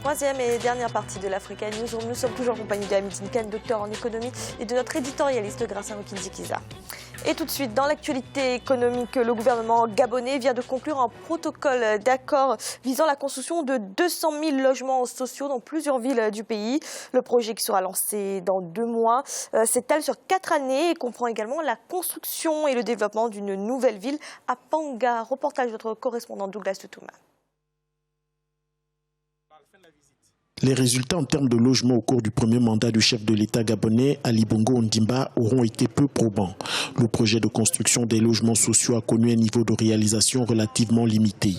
Troisième et dernière partie de l'Africa News. Nous sommes toujours en compagnie d'Amidine Kane, docteur en économie, et de notre éditorialiste Gracien Okinzikiza. Et tout de suite, dans l'actualité économique, le gouvernement gabonais vient de conclure un protocole d'accord visant la construction de 200 000 logements sociaux dans plusieurs villes du pays. Le projet qui sera lancé dans 2 mois s'étale sur 4 années et comprend également la construction et le développement d'une nouvelle ville à Panga. Reportage de notre correspondant Douglas Toutouma. Les résultats en termes de logement au cours du premier mandat du chef de l'État gabonais, Ali Bongo Ondimba, auront été peu probants. Le projet de construction des logements sociaux a connu un niveau de réalisation relativement limité.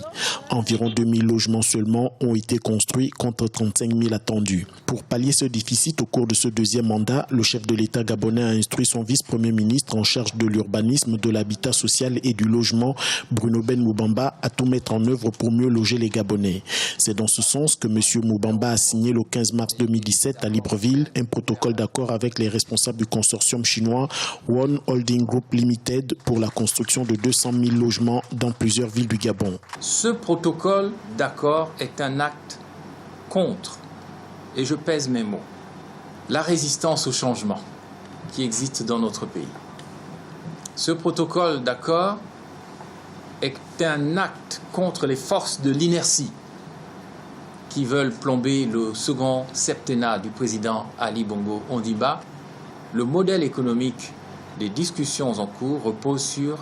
Environ 2000 logements seulement ont été construits contre 35 000 attendus. Pour pallier ce déficit au cours de ce deuxième mandat, le chef de l'État gabonais a instruit son vice-premier ministre en charge de l'urbanisme, de l'habitat social et du logement, Bruno Ben Moubamba, à tout mettre en œuvre pour mieux loger les Gabonais. C'est dans ce sens que M. Moubamba a signé le 15 mars 2017 à Libreville un protocole d'accord avec les responsables du consortium chinois One Holding Group Limited pour la construction de 200 000 logements dans plusieurs villes du Gabon. Ce protocole d'accord est un acte contre, et je pèse mes mots, la résistance au changement qui existe dans notre pays. Ce protocole d'accord est un acte contre les forces de l'inertie qui veulent plomber le second septennat du président Ali Bongo Ondimba. Le modèle économique des discussions en cours repose sur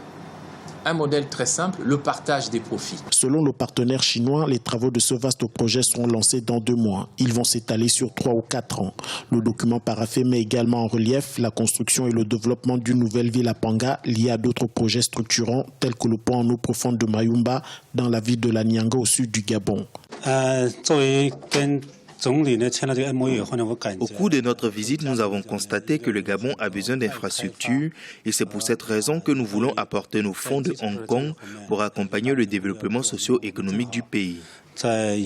un modèle très simple, le partage des profits. Selon le partenaire chinois, les travaux de ce vaste projet seront lancés dans 2 mois. Ils vont s'étaler sur 3 ou 4 ans. Le document paraphé met également en relief la construction et le développement d'une nouvelle ville à Panga liée à d'autres projets structurants tels que le pont en eau profonde de Mayumba dans la ville de la Nyanga au sud du Gabon. Au cours de notre visite, nous avons constaté que le Gabon a besoin d'infrastructures et c'est pour cette raison que nous voulons apporter nos fonds de Hong Kong pour accompagner le développement socio-économique du pays. Le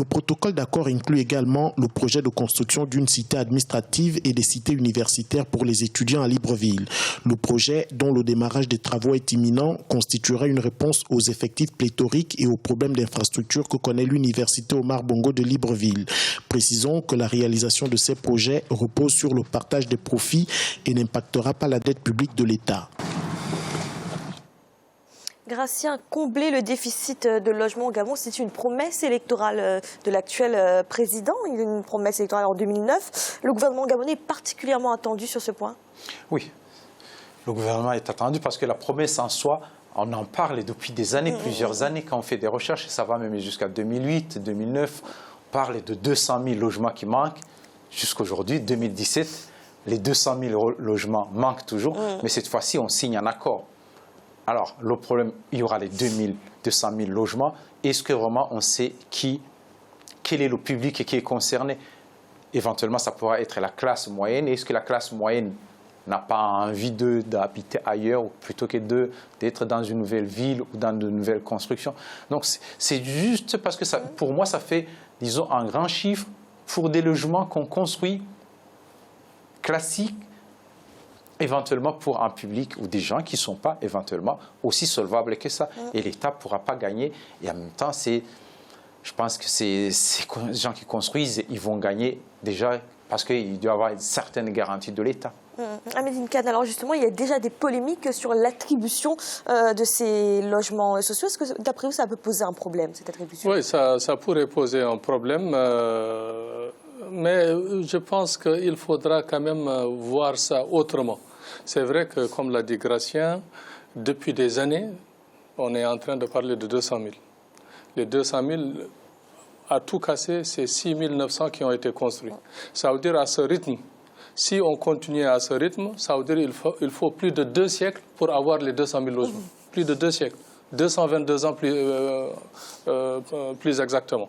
protocole d'accord inclut également le projet de construction d'une cité administrative et des cités universitaires pour les étudiants à Libreville. Le projet, dont le démarrage des travaux est imminent, constituera une réponse aux effectifs pléthoriques et aux problèmes d'infrastructure que connaît l'université Omar Bongo de Libreville. Précisons que la réalisation de ces projets repose sur le partage des profits et n'impactera pas la dette publique de l'État. Gracien, combler le déficit de logement au Gabon, c'est une promesse électorale de l'actuel président. Il y a une promesse électorale en 2009. Le gouvernement gabonais est particulièrement attendu sur ce point. Oui, le gouvernement est attendu parce que la promesse en soi, on en parle depuis des années, plusieurs années, quand on fait des recherches, et ça va même jusqu'à 2008, 2009. On parle de 200 000 logements qui manquent. Jusqu'aujourd'hui, 2017, les 200 000 logements manquent toujours, mais cette fois-ci, on signe un accord. Alors, le problème, il y aura les 200 000 logements. Est-ce que vraiment on sait quel est le public qui est concerné? Éventuellement, ça pourra être la classe moyenne. Est-ce que la classe moyenne n'a pas envie d'habiter ailleurs plutôt que d'être dans une nouvelle ville ou dans de nouvelles constructions? Donc, c'est juste parce que ça, pour moi, ça fait, disons, un grand chiffre pour des logements qu'on construit classiques, éventuellement pour un public ou des gens qui ne sont pas éventuellement aussi solvables que ça. Et l'État ne pourra pas gagner. Et en même temps, je pense que ces gens qui construisent, ils vont gagner déjà parce qu'il doit y avoir une certaine garantie de l'État. Amidine Kane, alors justement, il y a déjà des polémiques sur l'attribution de ces logements sociaux. Est-ce que, d'après vous, ça peut poser un problème, cette attribution? Oui, ça pourrait poser un problème. Mais je pense qu'il faudra quand même voir ça autrement. C'est vrai que, comme l'a dit Gracien, depuis des années, on est en train de parler de 200 000. Les 200 000, à tout casser, c'est 6 900 qui ont été construits. Ça veut dire à ce rythme, si on continue à ce rythme, ça veut dire qu'il faut plus de 2 siècles pour avoir les 200 000 logements. Plus de 2 siècles. 222 ans plus exactement.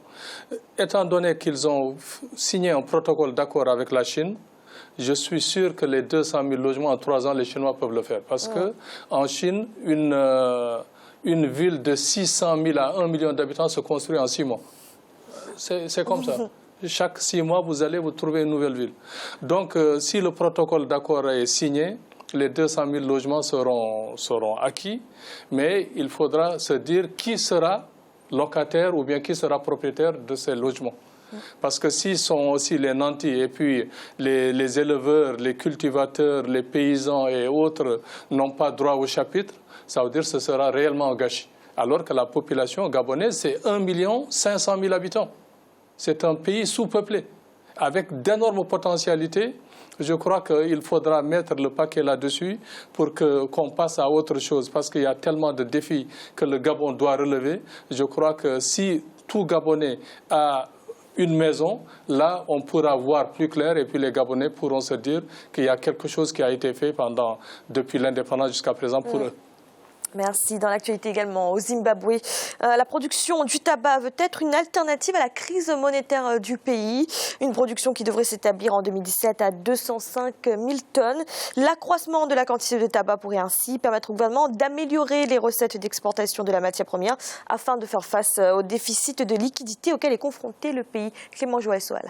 Étant donné qu'ils ont signé un protocole d'accord avec la Chine, je suis sûr que les 200 000 logements en 3 ans, les Chinois peuvent le faire. Parce qu'en Chine, une ville de 600 000 à 1 million d'habitants se construit en 6 mois. C'est comme ça. Chaque 6 mois, vous trouvez une nouvelle ville. Donc, si le protocole d'accord est signé, les 200 000 logements seront acquis, mais il faudra se dire qui sera locataire ou bien qui sera propriétaire de ces logements. Parce que s'ils sont aussi les nantis et puis les éleveurs, les cultivateurs, les paysans et autres n'ont pas droit au chapitre, ça veut dire que ce sera réellement un gâchis. Alors que la population gabonaise, c'est 1 500 000 habitants. C'est un pays sous-peuplé, avec d'énormes potentialités. Je crois qu'il faudra mettre le paquet là-dessus pour qu'on passe à autre chose, parce qu'il y a tellement de défis que le Gabon doit relever. Je crois que si tout Gabonais a une maison, là, on pourra voir plus clair et puis les Gabonais pourront se dire qu'il y a quelque chose qui a été fait depuis l'indépendance jusqu'à présent pour eux. Merci. Dans l'actualité également, au Zimbabwe, la production du tabac veut être une alternative à la crise monétaire du pays. Une production qui devrait s'établir en 2017 à 205 000 tonnes. L'accroissement de la quantité de tabac pourrait ainsi permettre au gouvernement d'améliorer les recettes d'exportation de la matière première afin de faire face au déficit de liquidité auquel est confronté le pays. Clément Joël Soala.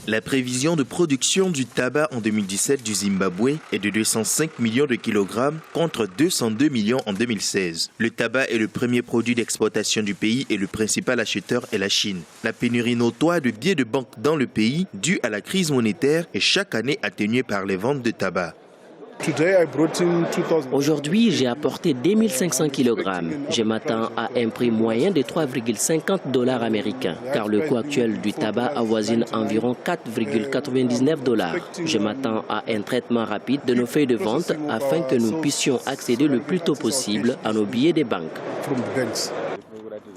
La prévision de production du tabac en 2017 du Zimbabwe est de 205 millions de kilogrammes contre 202 millions en 2016. Le tabac est le premier produit d'exportation du pays et le principal acheteur est la Chine. La pénurie notoire de billets de banque dans le pays, due à la crise monétaire, est chaque année atténuée par les ventes de tabac. Aujourd'hui, j'ai apporté 2500 kg. Je m'attends à un prix moyen de 3,50 $ américains, car le coût actuel du tabac avoisine environ 4,99 $. Je m'attends à un traitement rapide de nos feuilles de vente afin que nous puissions accéder le plus tôt possible à nos billets des banques.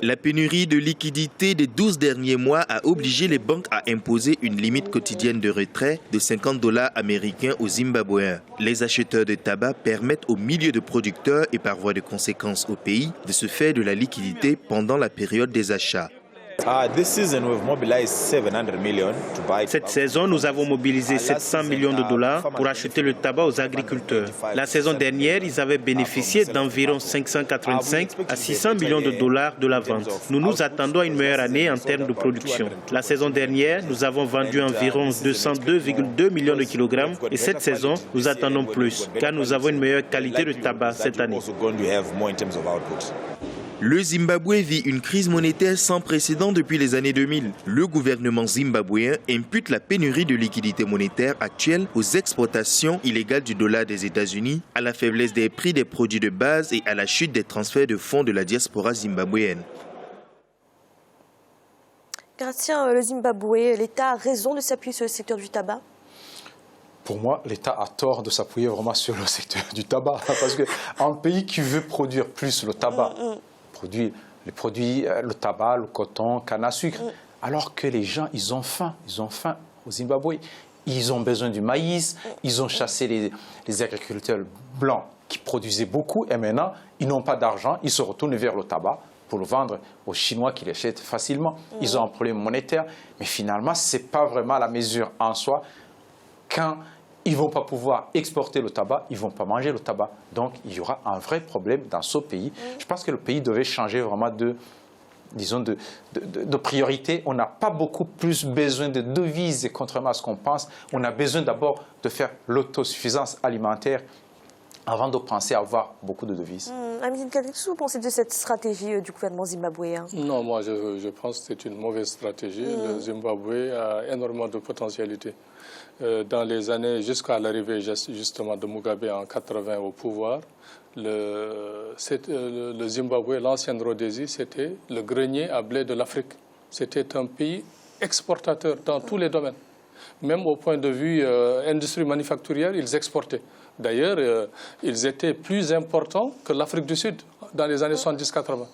La pénurie de liquidités des 12 derniers mois a obligé les banques à imposer une limite quotidienne de retrait de 50 $ américains aux Zimbabwéens. Les acheteurs de tabac permettent aux milliers de producteurs et par voie de conséquence au pays de se faire de la liquidité pendant la période des achats. Cette saison, nous avons mobilisé 700 millions de dollars pour acheter le tabac aux agriculteurs. La saison dernière, ils avaient bénéficié d'environ 585 à 600 millions de dollars de la vente. Nous nous attendons à une meilleure année en termes de production. La saison dernière, nous avons vendu environ 202,2 millions de kilogrammes et cette saison, nous attendons plus, car nous avons une meilleure qualité de tabac cette année. Le Zimbabwe vit une crise monétaire sans précédent depuis les années 2000. Le gouvernement zimbabwéen impute la pénurie de liquidité monétaire actuelle aux exportations illégales du dollar des États-Unis, à la faiblesse des prix des produits de base et à la chute des transferts de fonds de la diaspora zimbabwéenne. Gratien, le Zimbabwe, l'État a raison de s'appuyer sur le secteur du tabac? Pour moi, l'État a tort de s'appuyer vraiment sur le secteur du tabac. Parce qu'un pays qui veut produire plus le tabac, le tabac, le coton, canne à sucre, alors que les gens, ils ont faim au Zimbabwe. Ils ont besoin du maïs, ils ont chassé les agriculteurs blancs qui produisaient beaucoup et maintenant, ils n'ont pas d'argent, ils se retournent vers le tabac pour le vendre aux Chinois qui l'achètent facilement. Ils ont un problème monétaire, mais finalement, ce n'est pas vraiment la mesure en soi. Quand ils ne vont pas pouvoir exporter le tabac, ils ne vont pas manger le tabac. Donc, il y aura un vrai problème dans ce pays. Je pense que le pays devait changer vraiment de priorité. On n'a pas beaucoup plus besoin de devises, contrairement à ce qu'on pense. On a besoin d'abord de faire l'autosuffisance alimentaire avant de penser à avoir beaucoup de devises. Amidine Kane, qu'est-ce que vous pensez de cette stratégie du gouvernement zimbabwéen? Non, moi je pense que c'est une mauvaise stratégie. Le Zimbabwe a énormément de potentialités. Dans les années jusqu'à l'arrivée justement de Mugabe en 80 au pouvoir, le Zimbabwe, l'ancienne Rhodésie, c'était le grenier à blé de l'Afrique. C'était un pays exportateur dans tous les domaines. Même au point de vue industrie manufacturière, ils exportaient. D'ailleurs, ils étaient plus importants que l'Afrique du Sud dans les années 70-80.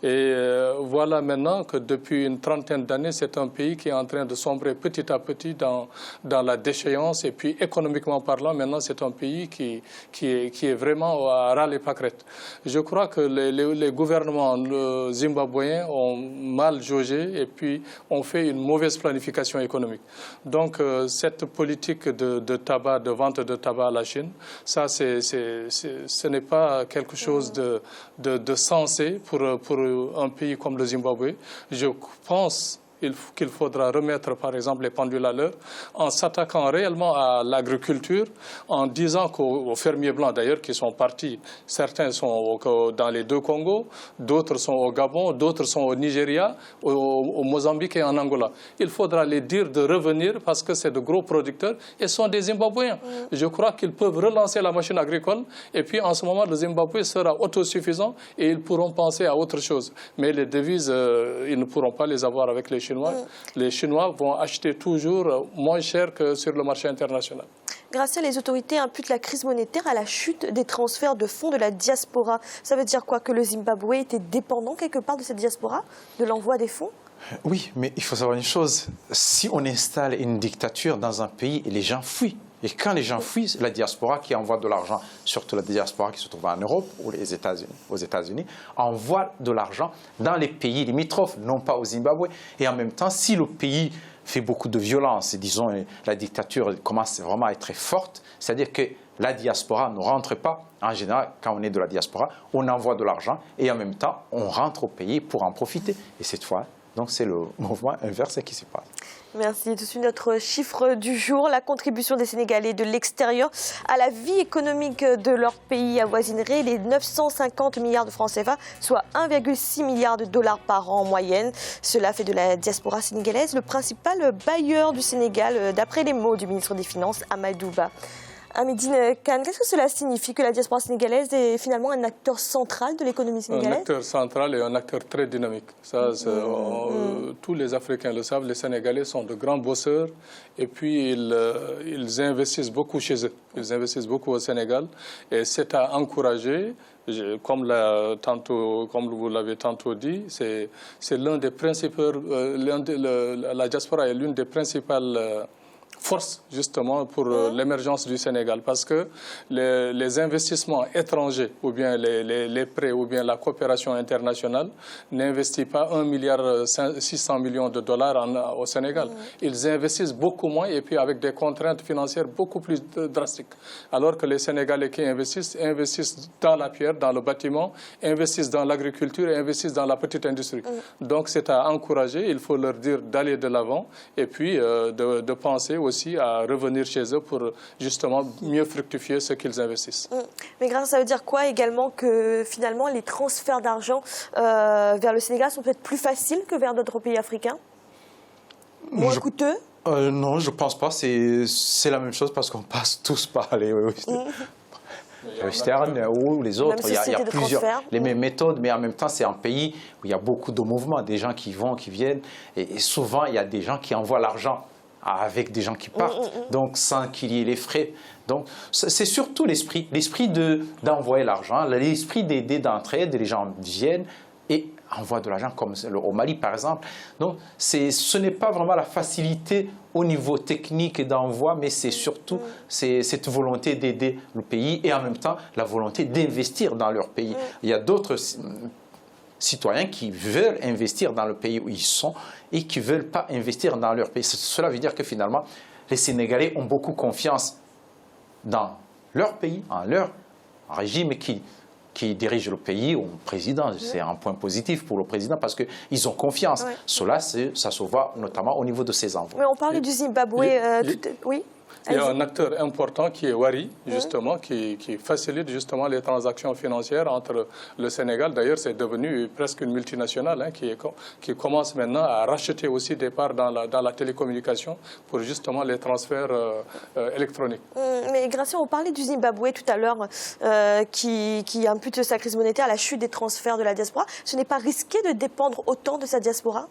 Et voilà maintenant que depuis une trentaine d'années, c'est un pays qui est en train de sombrer petit à petit dans la déchéance. Et puis économiquement parlant, maintenant c'est un pays qui est vraiment à ras les pâquerettes. Je crois que les gouvernements zimbabwéens ont mal jaugé et puis ont fait une mauvaise planification économique. Donc cette politique de tabac, de vente de tabac à la Chine, ça ce n'est pas quelque chose de sensé pour un pays comme le Zimbabwe. Je pense qu'il faudra remettre, par exemple, les pendules à l'heure, en s'attaquant réellement à l'agriculture, en disant qu'aux fermiers blancs, d'ailleurs, qui sont partis, certains sont dans les deux Congos, d'autres sont au Gabon, d'autres sont au Nigeria, au Mozambique et en Angola. Il faudra les dire de revenir parce que c'est de gros producteurs et sont des Zimbabwéens. Je crois qu'ils peuvent relancer la machine agricole et puis en ce moment, le Zimbabwe sera autosuffisant et ils pourront penser à autre chose. Mais les devises, ils ne pourront pas les avoir avec les Chinois. Les Chinois vont acheter toujours moins cher que sur le marché international. Grâce les autorités imputent la crise monétaire à la chute des transferts de fonds de la diaspora. Ça veut dire quoi? Que le Zimbabwe était dépendant quelque part de cette diaspora, de l'envoi des fonds? Oui, mais il faut savoir une chose. Si on installe une dictature dans un pays, les gens fuient. Et quand les gens fuient, la diaspora qui envoie de l'argent, surtout la diaspora qui se trouve en Europe ou aux États-Unis, envoie de l'argent dans les pays limitrophes, non pas au Zimbabwe. Et en même temps, si le pays fait beaucoup de violence, et disons la dictature commence vraiment à être très forte, c'est-à-dire que la diaspora ne rentre pas. En général, quand on est de la diaspora, on envoie de l'argent et en même temps, on rentre au pays pour en profiter. Et cette fois, donc c'est le mouvement inverse qui se passe. Merci. Tout de suite, notre chiffre du jour, la contribution des Sénégalais de l'extérieur à la vie économique de leur pays avoisinerait les 950 milliards de francs CFA, soit 1,6 milliard de dollars par an en moyenne. Cela fait de la diaspora sénégalaise le principal bailleur du Sénégal, d'après les mots du ministre des Finances, Amadou Ba. Amidine Kane, qu'est-ce que cela signifie que la diaspora sénégalaise est finalement un acteur central de l'économie sénégalaise? Un acteur central et un acteur très dynamique. Ça, tous les Africains le savent, les Sénégalais sont de grands bosseurs et puis ils investissent beaucoup chez eux. Ils investissent beaucoup au Sénégal et c'est à encourager. Comme vous l'avez tantôt dit, c'est l'un des principaux. La diaspora est l'une des principales force justement pour l'émergence du Sénégal parce que les investissements étrangers ou bien les prêts ou bien la coopération internationale n'investissent pas 1,6 milliard de dollars au Sénégal. Ils investissent beaucoup moins et puis avec des contraintes financières beaucoup plus drastiques. Alors que les Sénégalais qui investissent dans la pierre, dans le bâtiment, investissent dans l'agriculture et investissent dans la petite industrie. Donc c'est à encourager, il faut leur dire d'aller de l'avant et puis de penser aussi à revenir chez eux pour justement mieux fructifier ce qu'ils investissent. Mais grâce, ça veut dire quoi également que finalement les transferts d'argent vers le Sénégal sont peut-être plus faciles que vers d'autres pays africains? Moins coûteux? Non, je ne pense pas. C'est la même chose parce qu'on passe tous par les Western ou les autres. Il y a plusieurs, les mêmes méthodes, mais en même temps, c'est un pays où il y a beaucoup de mouvements, des gens qui vont, qui viennent. Et souvent, il y a des gens qui envoient l'argent avec des gens qui partent, donc sans qu'il y ait les frais. Donc c'est surtout l'esprit d'envoyer l'argent, l'esprit d'aider d'entraide, les gens viennent et envoient de l'argent comme au Mali par exemple. Donc ce n'est pas vraiment la facilité au niveau technique d'envoi, mais c'est surtout cette volonté d'aider le pays et en même temps la volonté d'investir dans leur pays. Il y a d'autres citoyens qui veulent investir dans le pays où ils sont et qui ne veulent pas investir dans leur pays. Cela veut dire que finalement, les Sénégalais ont beaucoup confiance dans leur pays, en leur régime qui dirige le pays, ou le président. C'est un point positif pour le président parce qu'ils ont confiance. Cela, ça se voit notamment au niveau de ses envois. Mais on parlait du Zimbabwe. Oui. Il y a un acteur important qui est Wari, justement, qui facilite justement les transactions financières entre le Sénégal. D'ailleurs, c'est devenu presque une multinationale qui commence maintenant à racheter aussi des parts dans la télécommunication pour justement les transferts électroniques. Mais Gracien, on parlait du Zimbabwe tout à l'heure qui impute sa crise monétaire à la chute des transferts de la diaspora. Ce n'est pas risqué de dépendre autant de sa diaspora ?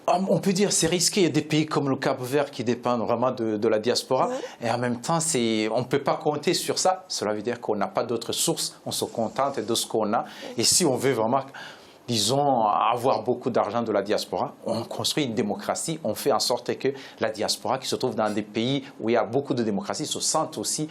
On peut dire que c'est risqué. Il y a des pays comme le Cap-Vert qui dépendent vraiment de la diaspora. Et en même temps, on ne peut pas compter sur ça. Cela veut dire qu'on n'a pas d'autres sources. On se contente de ce qu'on a. Et si on veut vraiment, disons, avoir beaucoup d'argent de la diaspora, on construit une démocratie. On fait en sorte que la diaspora qui se trouve dans des pays où il y a beaucoup de démocratie se sente aussi,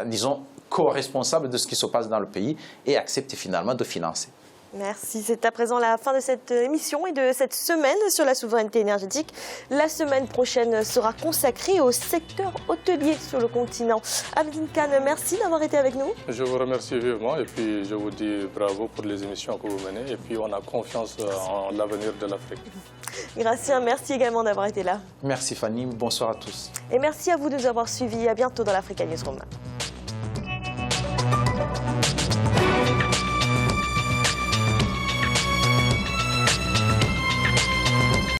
disons, co-responsable de ce qui se passe dans le pays et accepte finalement de financer. Merci. C'est à présent la fin de cette émission et de cette semaine sur la souveraineté énergétique. La semaine prochaine sera consacrée au secteur hôtelier sur le continent. Hamidine Kane, merci d'avoir été avec nous. Je vous remercie vivement et puis je vous dis bravo pour les émissions que vous menez. Et puis on a confiance en l'avenir de l'Afrique. Gracien, merci également d'avoir été là. Merci Fanny, bonsoir à tous. Et merci à vous de nous avoir suivis. À bientôt dans l'Africa Newsroom.